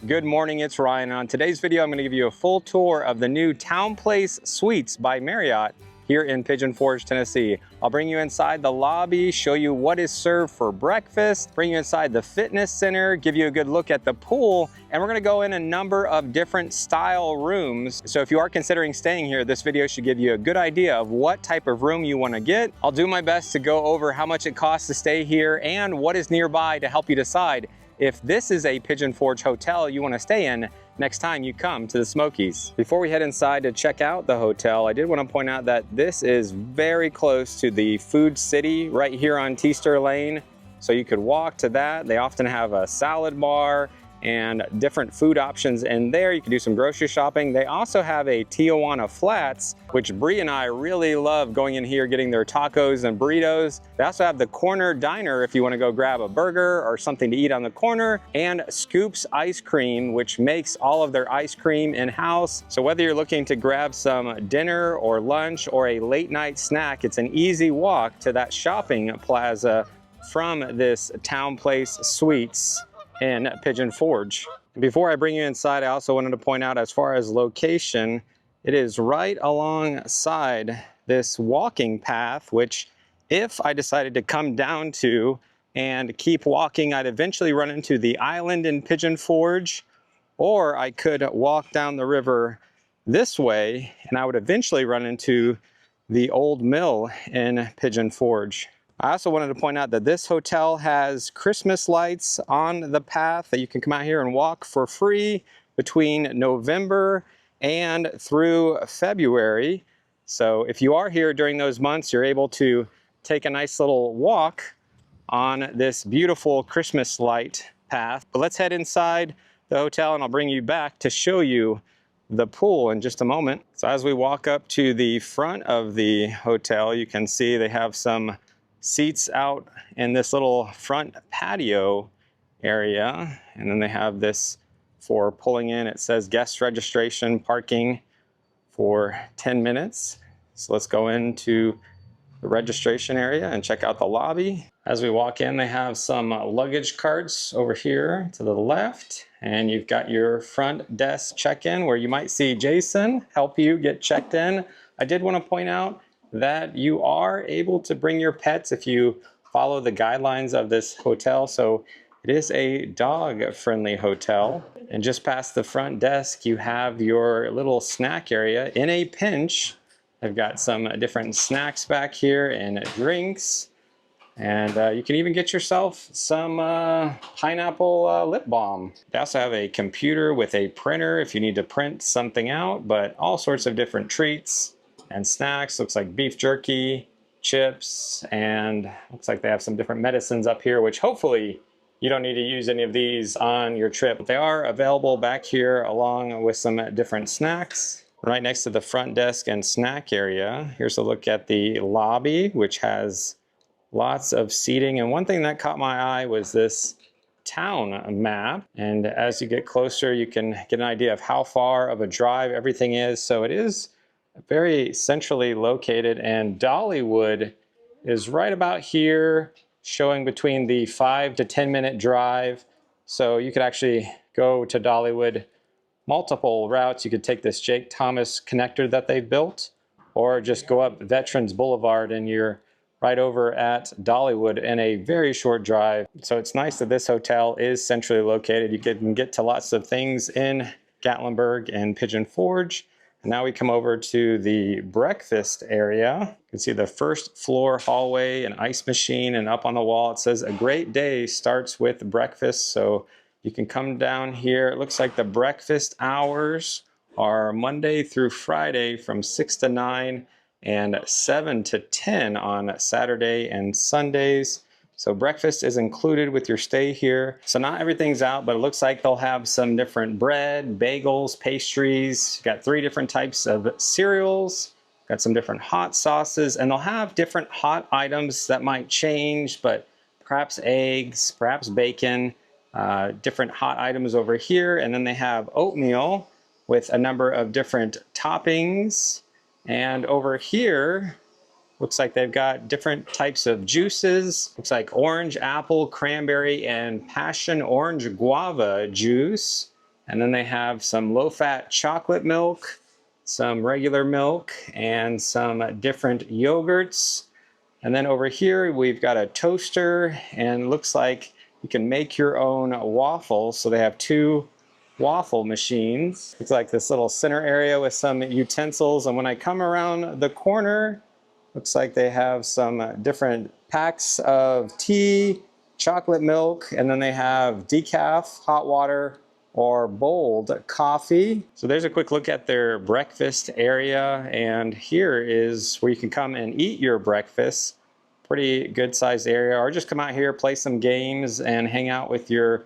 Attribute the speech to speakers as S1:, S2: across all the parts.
S1: Good morning, it's Ryan. On today's video, I'm going to give you a full tour of the new Townplace Suites by Marriott here in Pigeon Forge, Tennessee. I'll bring you inside the lobby, show you what is served for breakfast, bring you inside the fitness center, give you a good look at the pool, and we're going to go in a number of different style rooms. So if you are considering staying here, this video should give you a good idea of what type of room you want to get. I'll do my best to go over how much it costs to stay here and what is nearby to help you decide if this is a Pigeon Forge hotel you want to stay in next time you come to the Smokies. Before we head inside to check out the hotel, I did want to point out that this is very close to the Food City right here on Teaster Lane. So you could walk to that. They often have a salad bar and different food options in there. You can do some grocery shopping. They also have a Tijuana Flats, which Brie and I really love going in here, getting their tacos and burritos. They also have the corner diner if you want to go grab a burger or something to eat on the corner, and Scoops Ice Cream, which makes all of their ice cream in-house. So whether you're looking to grab some dinner or lunch or a late night snack, it's an easy walk to that shopping plaza from this Townplace Suites in Pigeon Forge. Before I bring you inside, I also wanted to point out, as far as location, it is right alongside this walking path, which if I decided to come down to and keep walking, I'd eventually run into the island in Pigeon Forge, or I could walk down the river this way and I would eventually run into the old mill in Pigeon Forge. I also wanted to point out that this hotel has Christmas lights on the path that you can come out here and walk for free between November and through February. So if you are here during those months, you're able to take a nice little walk on this beautiful Christmas light path. But let's head inside the hotel and I'll bring you back to show you the pool in just a moment. So as we walk up to the front of the hotel, you can see they have some seats out in this little front patio area, and then they have this for pulling in. It says guest registration parking for 10 minutes. So let's go into the registration area and check out the lobby. As we walk in, they have some luggage carts over here to the left, and you've got your front desk check-in where you might see Jason help you get checked in. I did want to point out that you are able to bring your pets if you follow the guidelines of this hotel. So it is a dog-friendly hotel. And just past the front desk, you have your little snack area. In a pinch, I've got some different snacks back here and drinks. And you can even get yourself some pineapple lip balm. They also have a computer with a printer if you need to print something out, but all sorts of different treats and snacks. Looks like beef jerky, chips, and looks like they have some different medicines up here, which hopefully you don't need to use any of these on your trip. They are available back here along with some different snacks. Right next to the front desk and snack area, here's a look at the lobby, which has lots of seating. And one thing that caught my eye was this Towne Map. And as you get closer, you can get an idea of how far of a drive everything is. So it is very centrally located, and Dollywood is right about here, showing between the 5 to 10 minute drive. So you could actually go to Dollywood multiple routes. You could take this Jake Thomas connector that they built, or just go up Veterans Boulevard and you're right over at Dollywood in a very short drive. So it's nice that this hotel is centrally located. You can get to lots of things in Gatlinburg and Pigeon Forge. Now we come over to the breakfast area. You can see the first floor hallway, an ice machine, and up on the wall it says a great day starts with breakfast. So you can come down here. It looks like the breakfast hours are Monday through Friday from 6 to 9 and 7 to 10 on Saturday and Sundays. So breakfast is included with your stay here. So not everything's out, but it looks like they'll have some different bread, bagels, pastries. Got 3 different types of cereals, got some different hot sauces, and they'll have different hot items that might change, but perhaps eggs, perhaps bacon, different hot items over here. And then they have oatmeal with a number of different toppings. And over here, looks like they've got different types of juices. Looks like orange, apple, cranberry, and passion orange guava juice. And then they have some low-fat chocolate milk, some regular milk, and some different yogurts. And then over here, we've got a toaster, and it looks like you can make your own waffles. So they have 2 waffle machines. It's like this little center area with some utensils. And when I come around the corner, looks like they have some different packs of tea, chocolate milk, and then they have decaf, hot water, or bold coffee. So there's a quick look at their breakfast area, and here is where you can come and eat your breakfast. Pretty good sized area, or just come out here, play some games, and hang out with your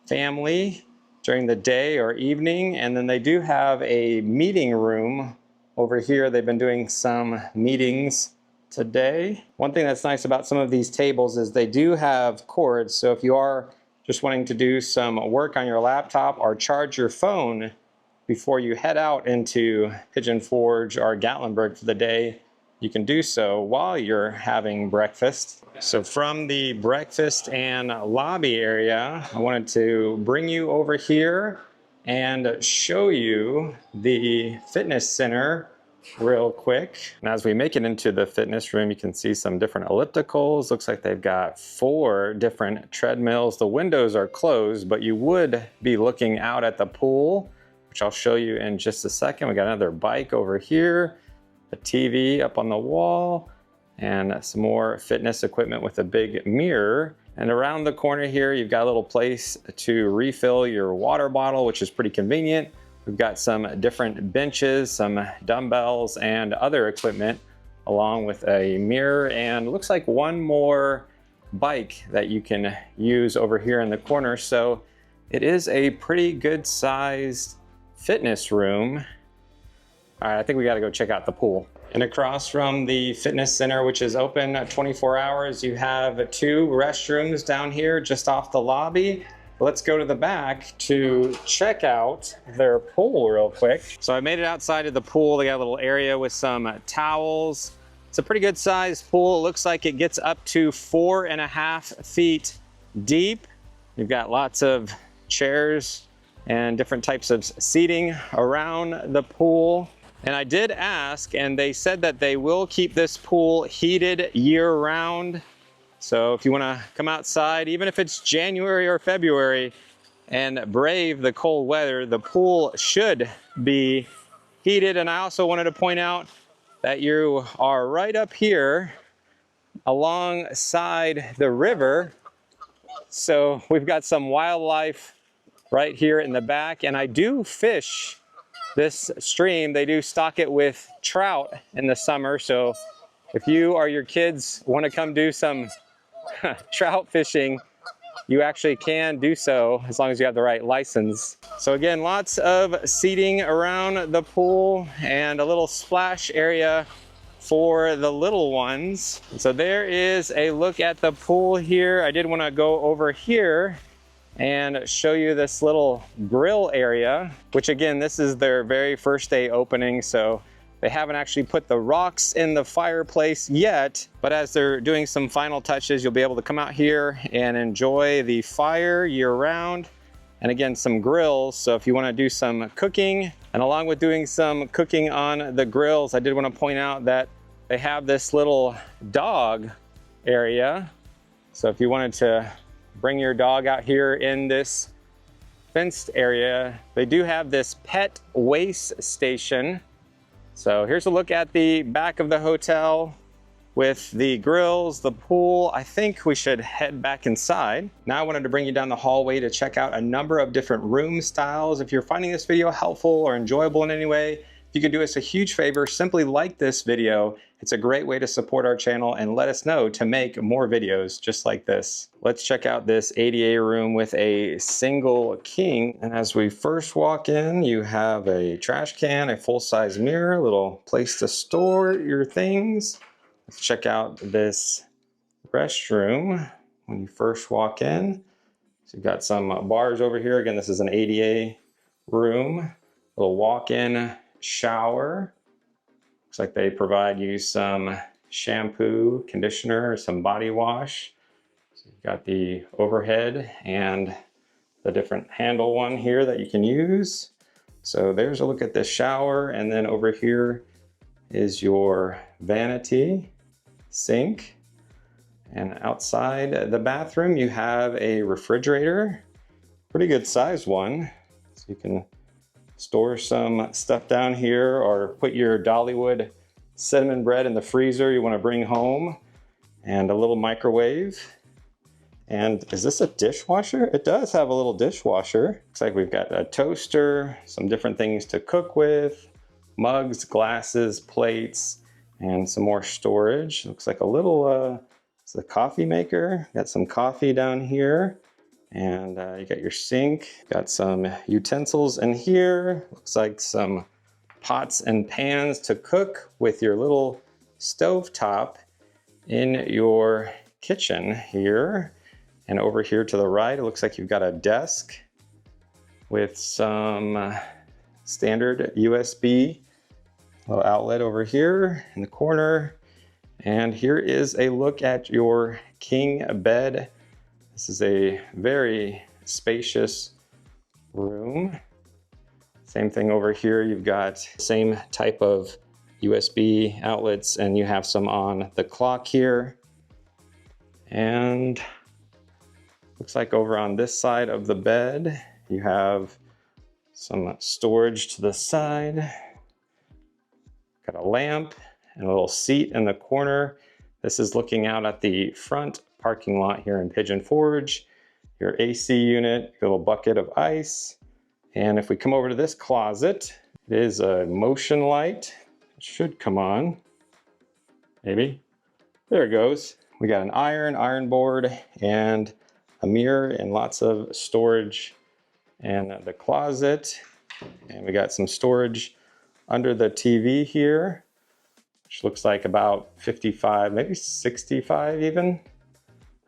S1: family during the day or evening. And then they do have a meeting room over here. They've been doing some meetings today. One thing that's nice about some of these tables is they do have cords. So if you are just wanting to do some work on your laptop or charge your phone before you head out into Pigeon Forge or Gatlinburg for the day, you can do so while you're having breakfast. So from the breakfast and lobby area, I wanted to bring you over here and show you the fitness center real quick. And as we make it into the fitness room, you can see some different ellipticals. Looks like they've got 4 different treadmills. The windows are closed, but you would be looking out at the pool, which I'll show you in just a second. We got another bike over here, a TV up on the wall, and some more fitness equipment with a big mirror. And around the corner here, you've got a little place to refill your water bottle, which is pretty convenient. We've got some different benches, some dumbbells, and other equipment, along with a mirror, and looks like one more bike that you can use over here in the corner. So it is a pretty good sized fitness room. All right, I think we gotta go check out the pool. And across from the fitness center, which is open 24 hours, you have 2 restrooms down here just off the lobby. Let's go to the back to check out their pool real quick. So I made it outside of the pool. They got a little area with some towels. It's a pretty good sized pool. It looks like it gets up to 4.5 feet deep. You've got lots of chairs and different types of seating around the pool. And I did ask, and they said that they will keep this pool heated year-round. So if you want to come outside, even if it's January or February, and brave the cold weather, the pool should be heated. And I also wanted to point out that you are right up here alongside the river. So we've got some wildlife right here in the back, and I do fish this stream. They do stock it with trout in the summer. So if you or your kids want to come do some trout fishing, you actually can do so as long as you have the right license. So again, lots of seating around the pool and a little splash area for the little ones. So there is a look at the pool here. I did want to go over here and show you this little grill area, which again, this is their very first day opening. So they haven't actually put the rocks in the fireplace yet, but as they're doing some final touches, you'll be able to come out here and enjoy the fire year round. And again, some grills. So if you want to do some cooking, and along with doing some cooking on the grills, I did want to point out that they have this little dog area. So if you wanted to bring your dog out here in this fenced area, they do have this pet waste station. So here's a look at the back of the hotel with the grills, the pool. I think we should head back inside. Now I wanted to bring you down the hallway to check out a number of different room styles. If you're finding this video helpful or enjoyable in any way, if you could do us a huge favor, simply like this video. It's a great way to support our channel and let us know to make more videos just like this. Let's check out this ADA room with a single king. And as we first walk in, you have a trash can, a full-size mirror, a little place to store your things. Let's check out this restroom when you first walk in. So you've got some bars over here. Again, this is an ADA room, a little walk-in shower. Looks like they provide you some shampoo, conditioner, some body wash. So you've got the overhead and the different handle one here that you can use. So there's a look at the shower, and then over here is your vanity sink. And outside the bathroom, you have a refrigerator, pretty good size one. So you can store some stuff down here or put your Dollywood cinnamon bread in the freezer you want to bring home, and a little microwave. And is this a dishwasher? It does have a little dishwasher. Looks like we've got a toaster, some different things to cook with, mugs, glasses, plates, and some more storage. Looks like a little, it's a coffee maker. Got some coffee down here. And you got your sink, got some utensils in here. Looks like some pots and pans to cook with your little stove top in your kitchen here. And over here to the right, it looks like you've got a desk with some standard USB little outlet over here in the corner. And here is a look at your king bed. This is a very spacious room. Same thing over here. You've got same type of USB outlets, and you have some on the clock here. And looks like over on this side of the bed, you have some storage to the side. Got a lamp and a little seat in the corner. This is looking out at the front parking lot here in Pigeon Forge. Your AC unit, your little bucket of ice. And if we come over to this closet, it is a motion light. It should come on, maybe. There it goes. We got an iron board, and a mirror, and lots of storage in the closet. And we got some storage under the TV here, which looks like about 55, maybe 65 even.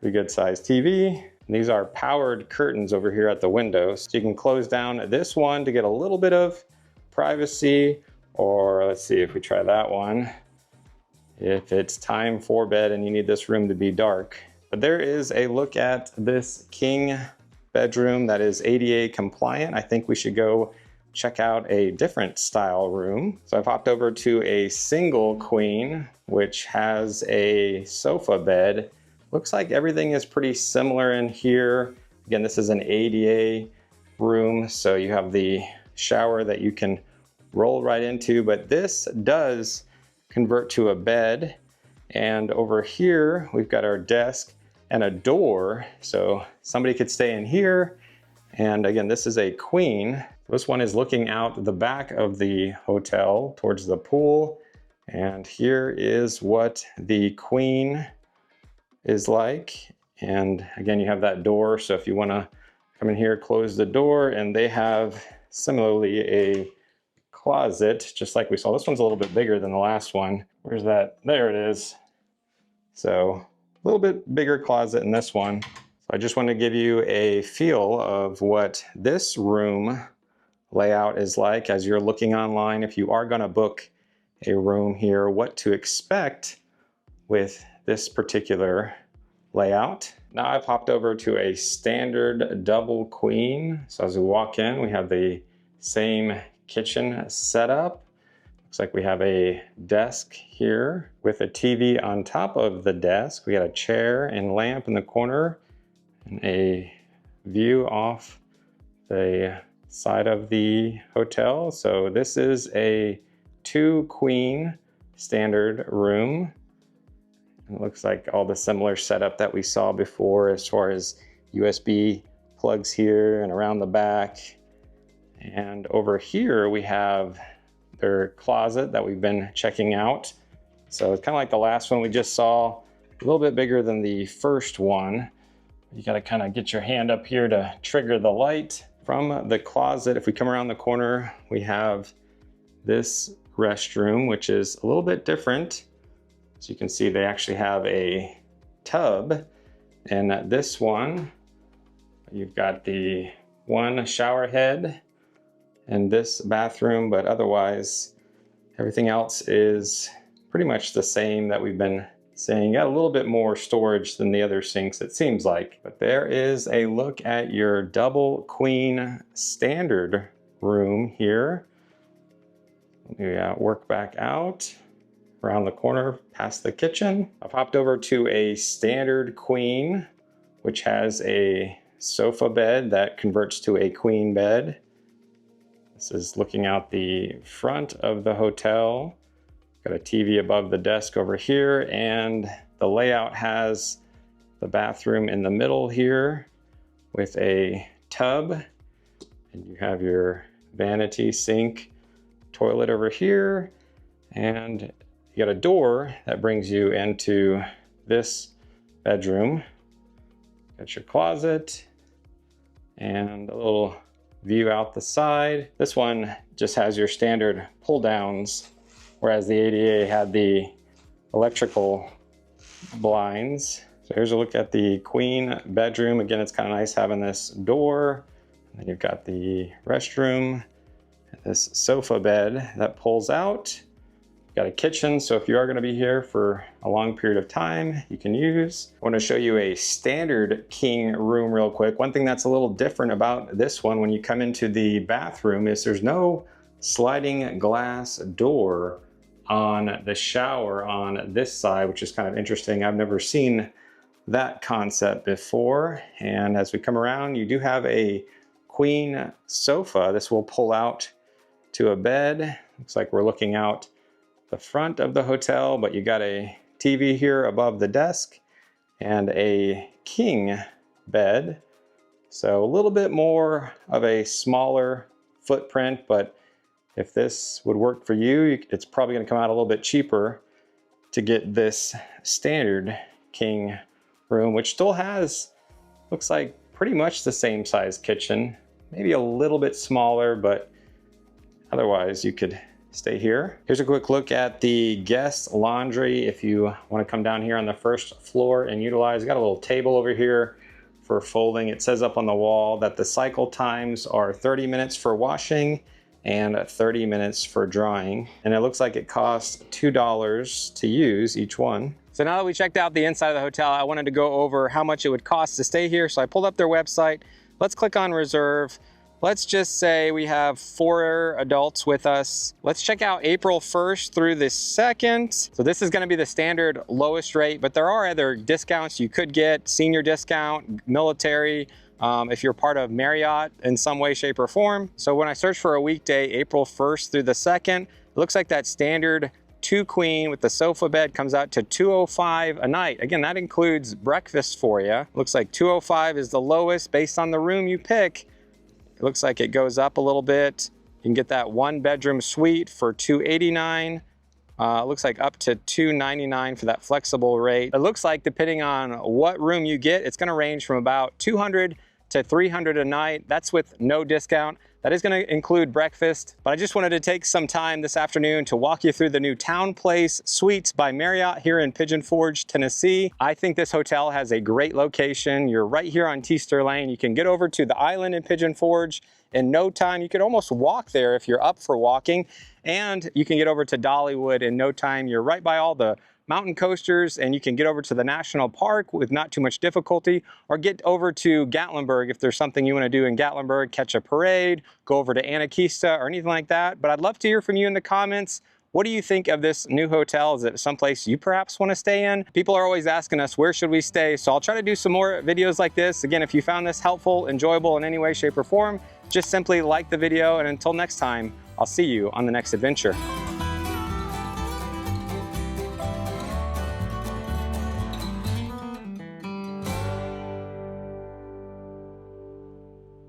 S1: Pretty good size TV. And these are powered curtains over here at the windows. So you can close down this one to get a little bit of privacy, or let's see if we try that one. If it's time for bed and you need this room to be dark. But there is a look at this king bedroom that is ADA compliant. I think we should go check out a different style room. So I've hopped over to a single queen, which has a sofa bed. Looks like everything is pretty similar in here. Again, this is an ADA room, so you have the shower that you can roll right into, but this does convert to a bed. And over here, we've got our desk and a door, so somebody could stay in here. And again, this is a queen. This one is looking out the back of the hotel towards the pool. And here is what the queen is like. And again, you have that door, so if you want to come in here, close the door. And they have similarly a closet, just like we saw. This one's a little bit bigger than the last one. Where's that? There it is. So a little bit bigger closet in this one. So I just want to give you a feel of what this room layout is like as you're looking online. If you are going to book a room here, what to expect with this particular layout. Now I've hopped over to a standard double queen. So as we walk in, we have the same kitchen setup. Looks like we have a desk here with a TV on top of the desk. We got a chair and lamp in the corner and a view off the side of the hotel. So this is a 2-queen standard room. It looks like all the similar setup that we saw before as far as USB plugs here and around the back. And over here we have their closet that we've been checking out. So it's kind of like the last one we just saw, a little bit bigger than the first one. You got to kind of get your hand up here to trigger the light. From the closet, if we come around the corner, we have this restroom, which is a little bit different. As you can see, they actually have a tub. And this one, you've got the one shower head in this bathroom, but otherwise everything else is pretty much the same that we've been saying you got a little bit more storage than the other sinks, it seems like. But there is a look at your double queen standard room here. Let me work back out around the corner past the kitchen. I've hopped over to a standard queen, which has a sofa bed that converts to a queen bed. This is looking out the front of the hotel. Got a TV above the desk over here, and the layout has the bathroom in the middle here with a tub, and you have your vanity sink, toilet over here, and you got a door that brings you into this bedroom. Got your closet and a little view out the side. This one just has your standard pull downs, whereas the ADA had the electrical blinds. So here's a look at the queen bedroom. Again, it's kind of nice having this door. And then you've got the restroom, this sofa bed that pulls out. Got a kitchen, so if you are going to be here for a long period of time, you can use. I want to show you a standard king room real quick. One thing that's a little different about this one when you come into the bathroom is there's no sliding glass door on the shower on this side, which is kind of interesting. I've never seen that concept before. And as we come around, you do have a queen sofa. This will pull out to a bed. Looks like we're looking out the front of the hotel, but you got a TV here above the desk and a king bed. So a little bit more of a smaller footprint, but if this would work for you, it's probably going to come out a little bit cheaper to get this standard king room, which still has, looks like pretty much the same size kitchen, maybe a little bit smaller, but otherwise you could stay here. Here's a quick look at the guest laundry. If you want to come down here on the first floor and utilize, got a little table over here for folding. It says up on the wall that the cycle times are 30 minutes for washing and 30 minutes for drying. And it looks like it costs $2 to use each one. So now that we checked out the inside of the hotel, I wanted to go over how much it would cost to stay here. So I pulled up their website. Let's click on reserve. Let's just say we have 4 adults with us. Let's check out April 1st through the 2nd. So this is gonna be the standard lowest rate, but there are other discounts you could get, senior discount, military, if you're part of Marriott in some way, shape, or form. So when I search for a weekday, April 1st through the 2nd, it looks like that standard 2 queen with the sofa bed comes out to $205 a night. Again, that includes breakfast for you. Looks like $205 is the lowest based on the room you pick. It looks like it goes up a little bit. You can get that 1-bedroom suite for $289. It looks like up to $299 for that flexible rate. It looks like depending on what room you get, it's gonna range from about $200 to $300 a night. That's with no discount. That is going to include breakfast, but I just wanted to take some time this afternoon to walk you through the new Townplace Suites by Marriott here in Pigeon Forge, Tennessee. I think this hotel has a great location. You're right here on Teaster Lane. You can get over to the island in Pigeon Forge in no time. You could almost walk there if you're up for walking, and you can get over to Dollywood in no time. You're right by all the mountain coasters, and you can get over to the national park with not too much difficulty, or get over to Gatlinburg if there's something you want to do in Gatlinburg, catch a parade, go over to Anakista or anything like that. But I'd love to hear from you in the comments. What do you think of this new hotel? Is it someplace you perhaps want to stay in? People are always asking us, where should we stay? So I'll try to do some more videos like this. Again, if you found this helpful, enjoyable in any way, shape, or form, just simply like the video. And until next time, I'll see you on the next adventure.